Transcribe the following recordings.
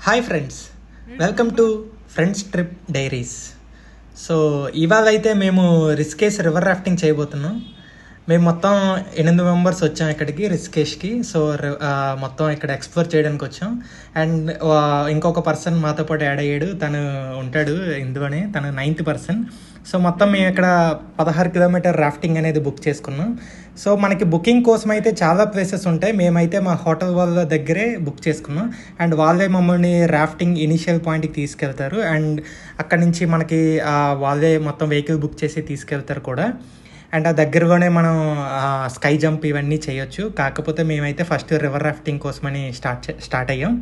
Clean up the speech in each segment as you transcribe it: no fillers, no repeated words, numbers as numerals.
Hi friends, welcome to friends trip diaries. So ఇవాళ అయితే మేము రిషికేష్ రివర్ రాఫ్టింగ్ చేయబోతున్నాం. మేము మొత్తం 8 మెంబర్స్ వచ్చాం ఇక్కడికి రిషికేష్కి. సో మొత్తం ఇక్కడ ఎక్స్ప్లోర్ చేయడానికి వచ్చాం. అండ్ ఇంకొక పర్సన్ మాతో పాటు యాడ్ అయ్యాడు, తను ఉంటాడు ఇందు అని, తను 9th పర్సన్. సో మొత్తం మేము ఇక్కడ 16 కిలోమీటర్ రాఫ్టింగ్ అనేది బుక్ చేసుకున్నాం. సో మనకి బుకింగ్ కోసం అయితే చాలా ప్లేసెస్ ఉంటాయి. మేమైతే మా హోటల్ వాళ్ళ దగ్గరే బుక్ చేసుకున్నాం. అండ్ వాళ్ళే మమ్మల్ని రాఫ్టింగ్ ఇనిషియల్ పాయింట్కి తీసుకెళ్తారు. అండ్ అక్కడి నుంచి మనకి వాళ్ళే మొత్తం వెహికల్ బుక్ చేసి తీసుకెళ్తారు కూడా. అండ్ ఆ దగ్గరలోనే మనం స్కై జంప్ ఇవన్నీ చేయొచ్చు. కాకపోతే మేమైతే ఫస్ట్ రివర్ రాఫ్టింగ్ కోసమని స్టార్ట్ అయ్యాం.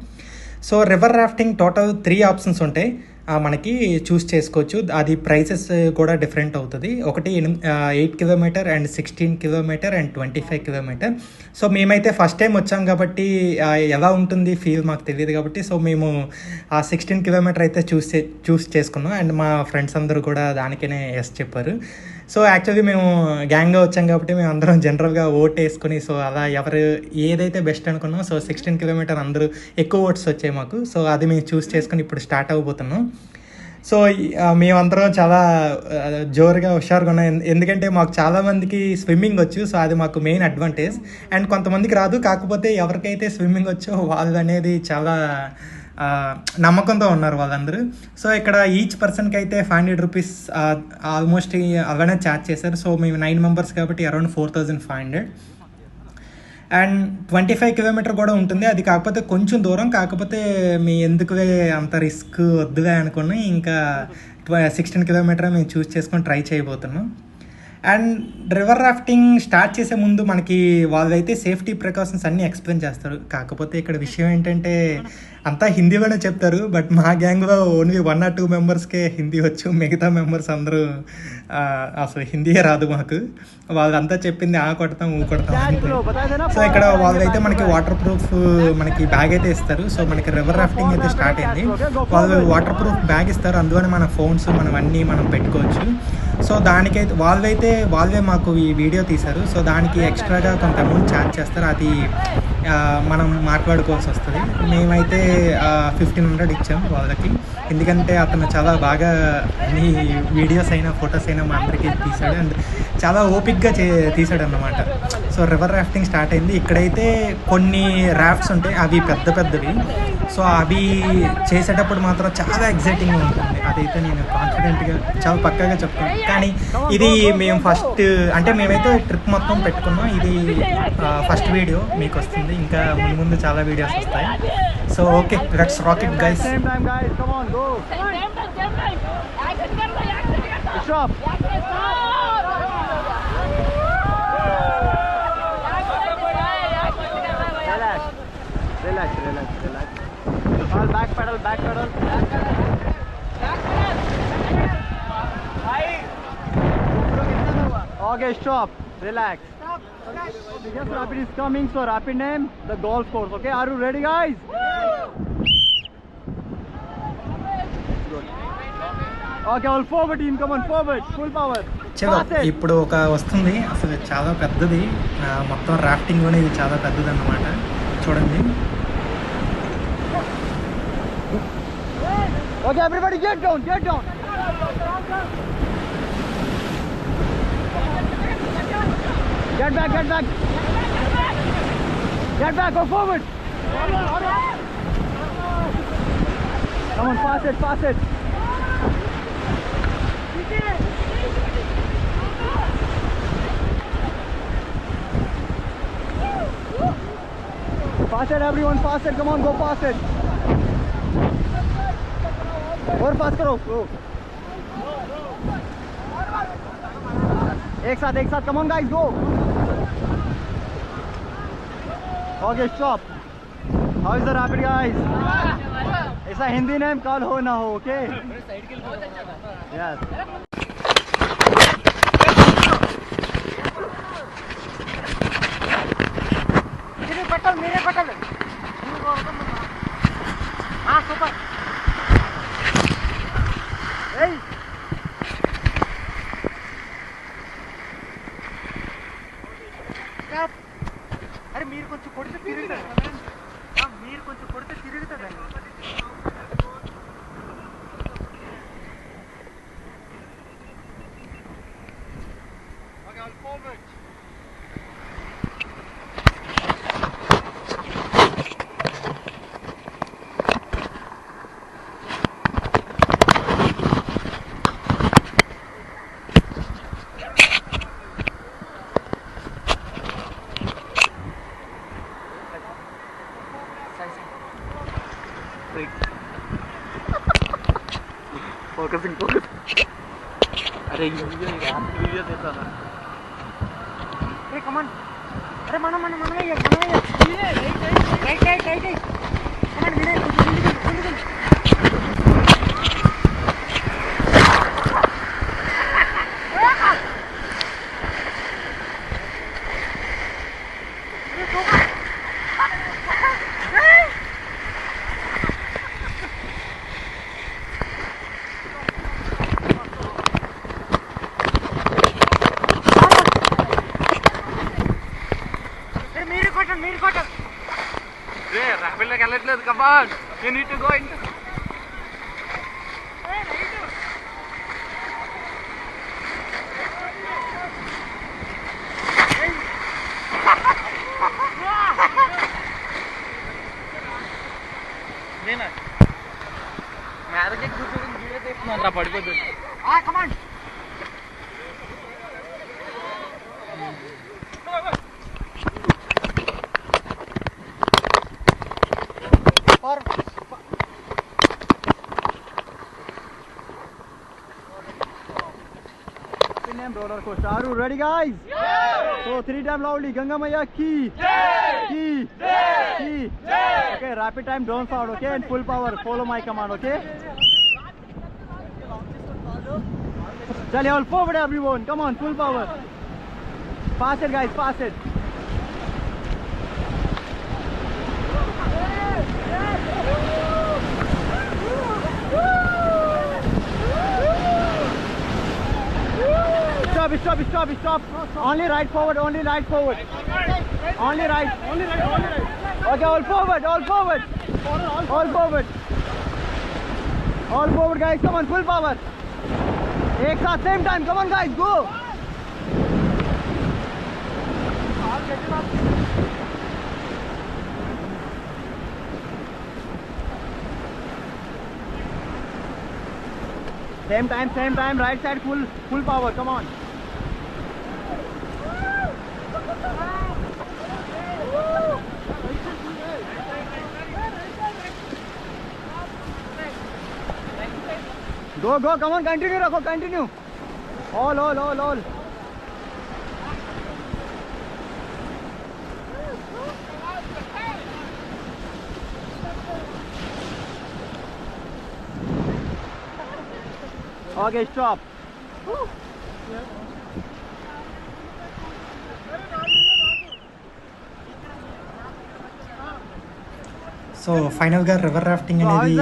So river rafting total 3 options ఉంటాయి, మనకి చూస్ చేసుకోవచ్చు. అది ప్రైసెస్ కూడా డిఫరెంట్ అవుతుంది. ఒకటి 8 kilometre and 16 kilometre and 25 kilometre. So మేమైతే ఫస్ట్ టైం వచ్చాం కాబట్టి ఎలా ఉంటుంది ఫీల్ మాకు తెలియదు కాబట్టి సో మేము ఆ 16 కిలోమీటర్ అయితే చూస్ చేసుకున్నాం. అండ్ మా ఫ్రెండ్స్ అందరూ కూడా దానికనే ఎస్ చెప్పారు. సో యాక్చువల్లీ మేము గ్యాంగ్గా వచ్చాం కాబట్టి మేము అందరం జనరల్గా ఓట్ వేసుకుని సో అలా ఎవరు ఏదైతే బెస్ట్ అనుకున్నాం. సో 16 కిలోమీటర్ అందరూ ఎక్కువ ఓట్స్ వచ్చాయి మాకు. సో అది మేము చూస్ చేసుకుని ఇప్పుడు స్టార్ట్ అవ్వబోతున్నాం. సో మేమందరం చాలా జోరుగా హుషారుగా ఉన్నాం. ఎందుకంటే మాకు చాలామందికి స్విమ్మింగ్ వచ్చు. సో అది మాకు మెయిన్ అడ్వాంటేజ్. అండ్ కొంతమందికి రాదు, కాకపోతే ఎవరికైతే స్విమ్మింగ్ వచ్చో వాళ్ళు అనేది చాలా నమ్మకంతో ఉన్నారు వాళ్ళందరూ. సో ఇక్కడ ఈచ్ పర్సన్కి అయితే 500 రూపీస్ ఆల్మోస్ట్ అలానే ఛార్జ్ చేశారు. సో మేము 9 మెంబర్స్ కాబట్టి అరౌండ్ 4500. అండ్ 25 కిలోమీటర్ కూడా ఉంటుంది. అది కాకపోతే కొంచెం దూరం, కాకపోతే మీ ఎందుకులే అంత రిస్క్ వద్దులే అనుకుని ఇంకా 16 కిలోమీటర్ మేము చూస్ చేసుకొని ట్రై చేయబోతున్నాం. అండ్ రివర్ రాఫ్టింగ్ స్టార్ట్ చేసే ముందు మనకి వాళ్ళైతే సేఫ్టీ ప్రికాషన్స్ అన్నీ ఎక్స్ప్లెయిన్ చేస్తారు. కాకపోతే ఇక్కడ విషయం ఏంటంటే అంతా హిందీలోనే చెప్తారు. బట్ మా గ్యాంగ్లో ఓన్లీ 1 or 2 మెంబర్స్కే హిందీ వచ్చు. మిగతా మెంబర్స్ అందరూ అసలు హిందీయే రాదు మాకు. వాళ్ళంతా చెప్పింది కొడతాం కొడతాం. సో ఇక్కడ వాళ్ళైతే మనకి వాటర్ ప్రూఫ్ మనకి బ్యాగ్ అయితే ఇస్తారు. సో మనకి రివర్ రాఫ్టింగ్ అయితే స్టార్ట్ అయింది. వాళ్ళు వాటర్ ప్రూఫ్ బ్యాగ్ ఇస్తారు, అందువల్ల మన ఫోన్స్ మనం అన్నీ మనం పెట్టుకోవచ్చు. సో దానికైతే వాళ్ళే మాకు ఈ వీడియో తీశారు. సో దానికి ఎక్స్ట్రాగా కొంత అమౌంట్ ఛార్జ్ చేస్తారు, అది మనం మాట్లాడుకోవాల్సి వస్తుంది. మేమైతే 1500 ఇచ్చాం వాళ్ళకి. ఎందుకంటే అతను చాలా బాగా అన్ని వీడియోస్ అయినా ఫొటోస్ అయినా మా అందరికీ తీశాడు. అండ్ చాలా ఓపిక్గా తీశాడు అన్నమాట. సో రివర్ రాఫ్టింగ్ స్టార్ట్ అయింది. ఇక్కడైతే కొన్ని రాఫ్ట్స్ ఉంటాయి, అవి పెద్దవి. సో అవి చేసేటప్పుడు మాత్రం చాలా ఎగ్జైటింగ్గా ఉంటుంది. అదైతే నేను కాన్ఫిడెంట్గా చాలా పక్కాగా చెప్తాను. కానీ ఇది మేము మేమైతే ట్రిప్ మొత్తం పెట్టుకున్నాం. ఇది ఫస్ట్ వీడియో మీకు వస్తుంది, ఇంకా ముందు చాలా వీడియోస్ వస్తాయి. So okay, let's rock it guys. Relax. All back pedal. Okay, stop. Relax. Yes, Rapid is coming. So Rapid name the golf course. Okay, are you ready, guys? Good. Okay, all forward team, come on forward, full power. చలో ఇప్పుడు ఒక వస్తుంది, అసలు చాలా పెద్దది. మొత్తం రాఫ్టింగ్లోనే ఇది చాలా పెద్దది అన్నమాట. చూడండి. Okay, everybody get down. Get back, go forward. Come on, pass it. Pass it, everyone, pass it. Come on, go pass it. और पास करो. एक साथ come on guys, go. Okay, stop. How is the Rapid, guys? ऐसा Hindi name call हो ना हो. Okay, yes. मेरे पटल हाँ सुपर. అరే మీరు కొంచెం కొడితే తిరుగుతుంది. Focusing. अरे वीडियो देता था. Hey, come on. अरे mana. Right. Come on, Vinay. Come on, you need to go into. Come on. Roller coaster. Are you ready, guys? Yeah! So 3 times loudly. Ganga Maya ki. Ki. Okay, rapid time, don't sound. Okay, and full power. Follow my command. Okay. Chale, all forward, everyone. Come on, full power. Pass it, guys. Pass it. Stop. Only right forward. Only right. Okay, all forward. All forward, guys. Come on, full power. Ek saath, same time. Come on, guys, go. Same time. Right side, full power. Come on. Go, come on, continue, Rakho, continue. All. Okay, stop. So ఫైనల్గా river rafting అనేది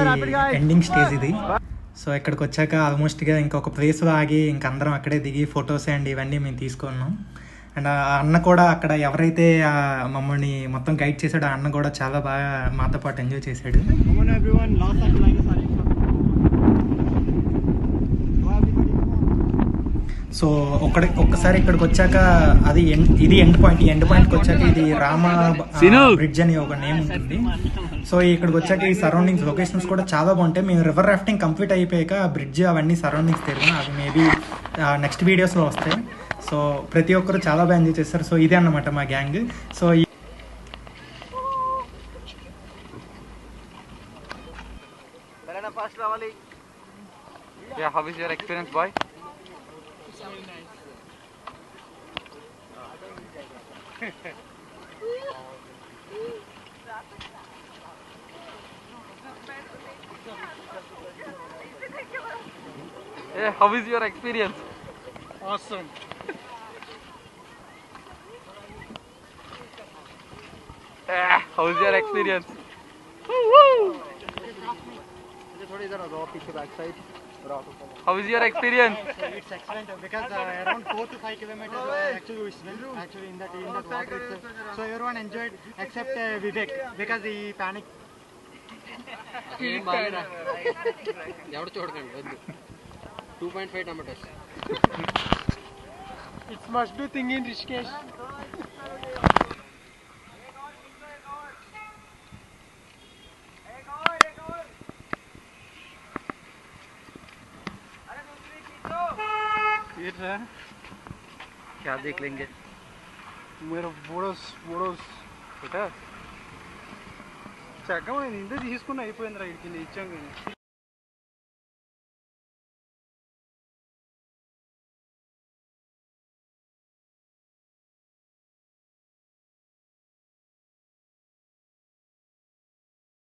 ending stage ఇది. So ఇక్కడికి వచ్చాక ఆల్మోస్ట్గా ఇంకొక ప్లేస్లో ఆగి ఇంక అందరం అక్కడే దిగి ఫొటోస్ అండ్ ఇవన్నీ మేము తీసుకున్నాం. అండ్ ఆ అన్న కూడా అక్కడ ఎవరైతే మమ్మల్ని మొత్తం గైడ్ చేశాడో ఆ అన్న కూడా చాలా బాగా మాతో పాటు ఎంజాయ్ చేశాడు. సో ఒక్కసారి ఇక్కడికి వచ్చాక ఇది ఎండ్ పాయింట్కి వచ్చాక ఇది రామ బ్రిడ్జ్ అని ఒక నేమ్ ఉంటుంది. సో ఇక్కడికి వచ్చాక ఈ సరౌండింగ్స్ లొకేషన్స్ కూడా చాలా బాగుంటాయి. మేము రివర్ రాఫ్టింగ్ కంప్లీట్ అయిపోయాక బ్రిడ్జ్ అవన్నీ సరౌండింగ్స్ తిరిగినా అవి మేబీ నెక్స్ట్ వీడియోస్లో వస్తాయి. సో ప్రతి ఒక్కరు చాలా బాగా ఎంజాయ్ చేస్తారు. సో ఇదే అన్నమాట మా gang. So how is your experience, boy? Yeah, how is your experience? Awesome. Yeah, how is your experience? How is your experience? It's excellent because around 4 to 5 kilometers actually we swim in that water itself. So everyone enjoyed except Vivek because he panicked. ఎవడు చూడకండి వద్దు 2.5 tomatoes It must do thing in Rishikesh. क्या देख लेंगे? मेरा बोड़ोस बेटा చక్కగా ఇందే తీసుకున్నా అయిపోయిందిరా ఇచ్చాం కానీ